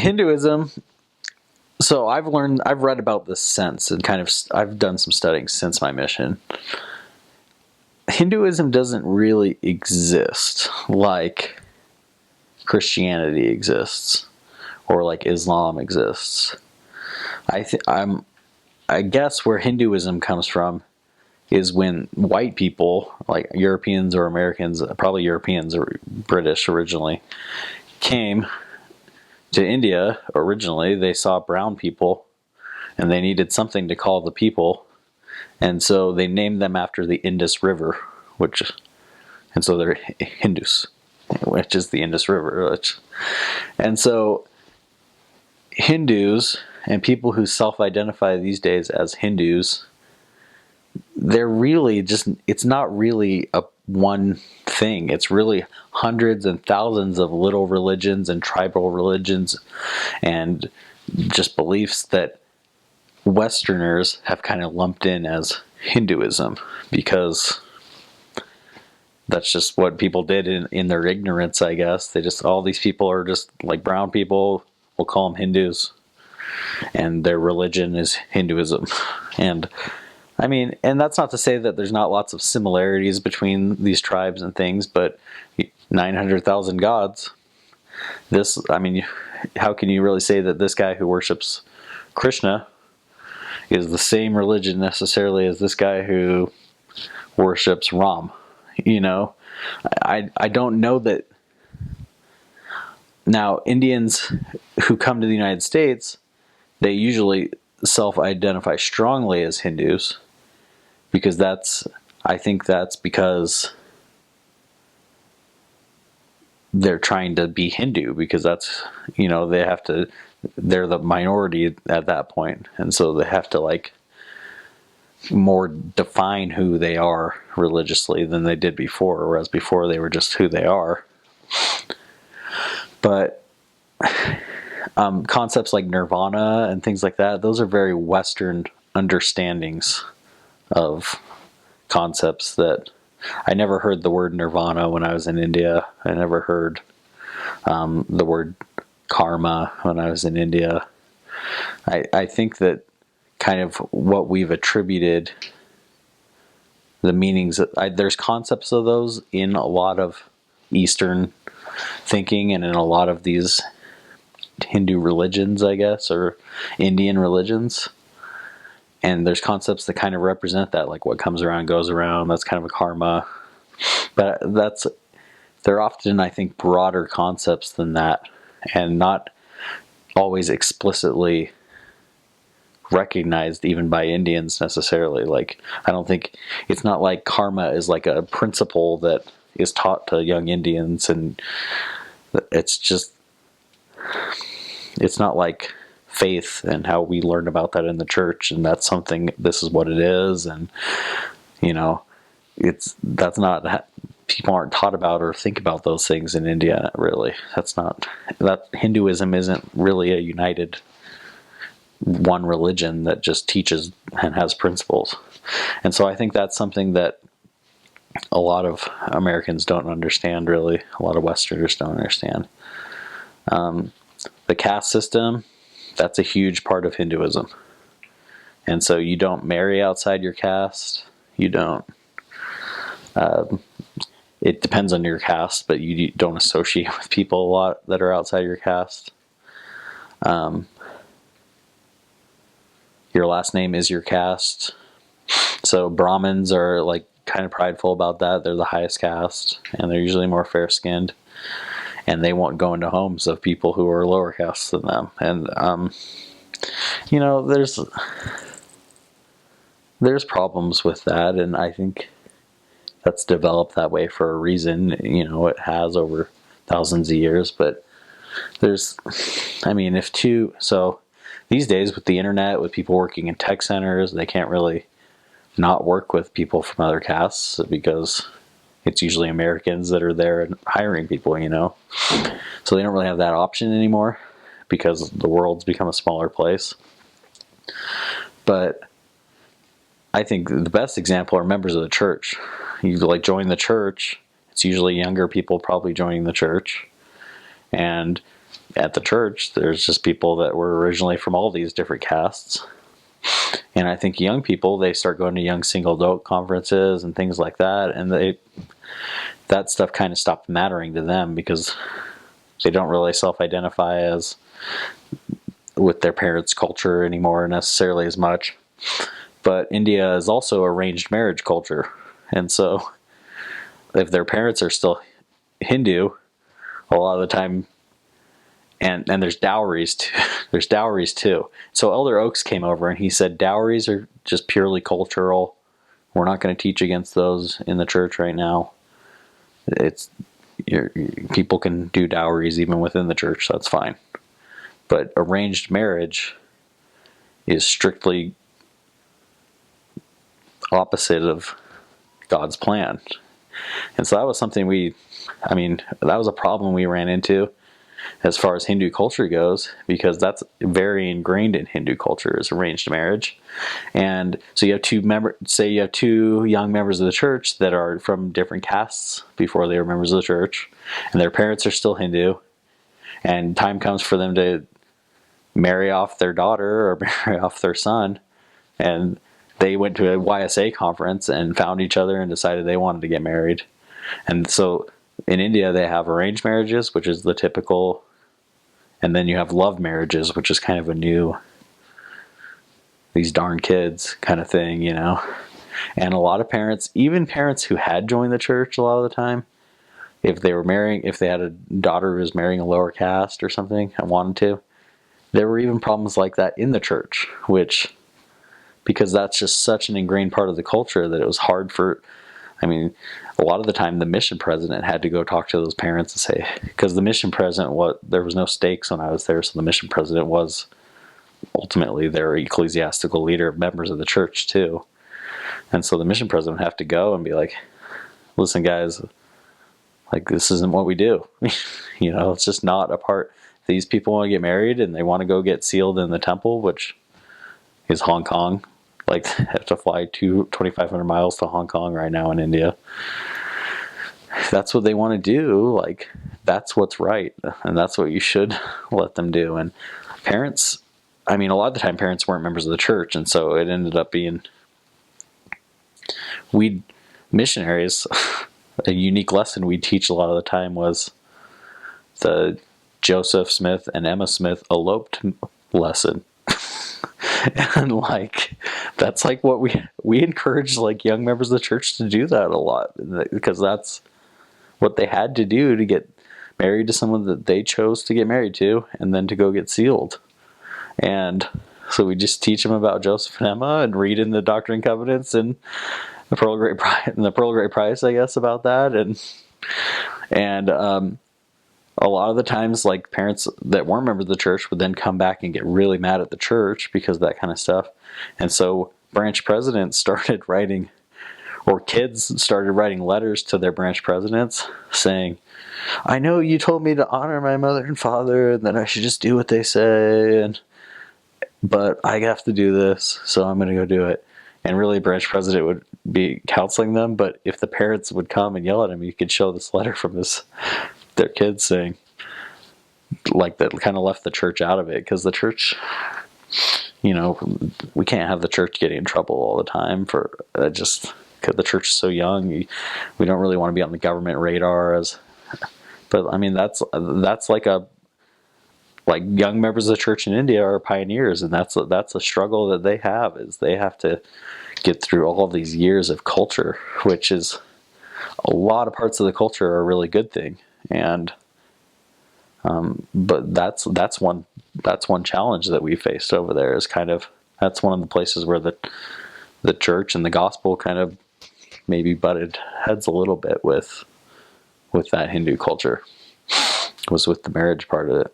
Hinduism. So I've read about this since, and I've done some studying since my mission. Hinduism doesn't really exist like Christianity exists, or like Islam exists. I guess where Hinduism comes from is when white people, like Europeans or Americans, probably Europeans or British originally, came to India originally. They saw brown people and they needed something to call the people, and so they named them after the Indus River, and so they're Hindus, which is the Indus River. And so Hindus and people who self-identify these days as Hindus, they're really just, it's not really a one thing. It's really hundreds and thousands of little religions and tribal religions and just beliefs that Westerners have kind of lumped in as Hinduism, because that's just what people did in their ignorance, I guess. All these people are just like brown people, we'll call them Hindus, and their religion is Hinduism. And I mean, and that's not to say that there's not lots of similarities between these tribes and things, but 900,000 gods. How can you really say that this guy who worships Krishna is the same religion necessarily as this guy who worships Ram? I don't know that. Now, Indians who come to the United States, they usually self-identify strongly as Hindus, because I think that's because they're trying to be Hindu, because that's, they're the minority at that point, and so they have to like more define who they are religiously than they did before, whereas before they were just who they are. But concepts like nirvana and things like that, those are very Western understandings of concepts that I never heard the word nirvana when I was in India. I never heard the word karma when I was in India. I think that kind of what we've attributed the meanings, there's concepts of those in a lot of Eastern thinking and in a lot of these Hindu religions, I guess, or Indian religions. And there's concepts that kind of represent that, like what comes around goes around. That's kind of a karma. But they're often, I think, broader concepts than that, and not always explicitly recognized even by Indians necessarily. Like, I don't think, it's not like karma is like a principle that is taught to young Indians, and it's not like faith and how we learn about that in the church, and that's something, this is what it is, and that's not, people aren't taught about or think about those things in India, really. That Hinduism isn't really a united one religion that just teaches and has principles. And so I think that's something that a lot of Americans don't understand, really. A lot of Westerners don't understand. The caste system, that's a huge part of Hinduism. And so you don't marry outside your caste. You don't. It depends on your caste, but you don't associate with people a lot that are outside your caste. Your last name is your caste. So Brahmins are like kind of prideful about that. They're the highest caste, and they're usually more fair-skinned, and they won't go into homes of people who are lower caste than them. And there's problems with that, and I think that's developed that way for a reason. It has over thousands of years, but so these days with the internet, with people working in tech centers, they can't really not work with people from other castes, because it's usually Americans that are there and hiring people, so they don't really have that option anymore, because the world's become a smaller place. But I think the best example are members of the church. You join the church, it's usually younger people probably joining the church, and at the church, there's just people that were originally from all these different castes. And I think young people, they start going to young single adult conferences and things like that, and that stuff kind of stopped mattering to them because they don't really self-identify as with their parents' culture anymore necessarily as much. But India is also arranged marriage culture, and so if their parents are still Hindu, a lot of the time, and there's dowries too. There's dowries too. So Elder Oaks came over and he said dowries are just purely cultural. We're not going to teach against those in the church right now. People can do dowries even within the church. So that's fine. But arranged marriage is strictly opposite of God's plan. And so that was something that was a problem we ran into as far as Hindu culture goes, because that's very ingrained in Hindu culture is arranged marriage. And so you have two young members of the church that are from different castes before they were members of the church, and their parents are still Hindu, and time comes for them to marry off their daughter or marry off their son, and they went to a YSA conference and found each other and decided they wanted to get married. And so in India, they have arranged marriages, which is the typical, and then you have love marriages, which is kind of a new, these darn kids kind of thing, you know. And a lot of parents, even parents who had joined the church a lot of the time, if they had a daughter who was marrying a lower caste or something and wanted to, there were even problems like that in the church, because that's just such an ingrained part of the culture that it was hard for, a lot of the time the mission president had to go talk to those parents and say, because the mission president, there was no stakes when I was there, so the mission president was ultimately their ecclesiastical leader of members of the church too. And so the mission president would have to go and be like, listen guys, like this isn't what we do. It's just not a part. These people want to get married and they want to go get sealed in the temple, which is Hong Kong. Like, have to fly 2,500 miles to Hong Kong right now in India. That's what they want to do. Like, that's what's right. And that's what you should let them do. And parents, a lot of the time parents weren't members of the church. And so it ended up being, missionaries, a unique lesson we teach a lot of the time was the Joseph Smith and Emma Smith eloped lesson. And that's what we encourage young members of the church to do that a lot, because that's what they had to do to get married to someone that they chose to get married to, and then to go get sealed. And so we just teach them about Joseph and Emma and read in the Doctrine and Covenants and the Pearl of Great Price, I guess, about that. And a lot of the times, parents that weren't members of the church would then come back and get really mad at the church because of that kind of stuff. And so branch presidents started writing, or kids started writing letters to their branch presidents saying, I know you told me to honor my mother and father and that I should just do what they say, but I have to do this, so I'm going to go do it. And really, branch president would be counseling them, but if the parents would come and yell at him, you could show this letter from their kids saying, that kind of left the church out of it, because the church, we can't have the church getting in trouble all the time for just because the church is so young. We don't really want to be on the government radar but that's young members of the church in India are pioneers, and that's a struggle that they have, is they have to get through all of these years of culture, which is a lot of parts of the culture are a really good thing. And but that's one challenge that we faced over there, is that's one of the places where the church and the gospel kind of maybe butted heads a little bit with that Hindu culture, was with the marriage part of it.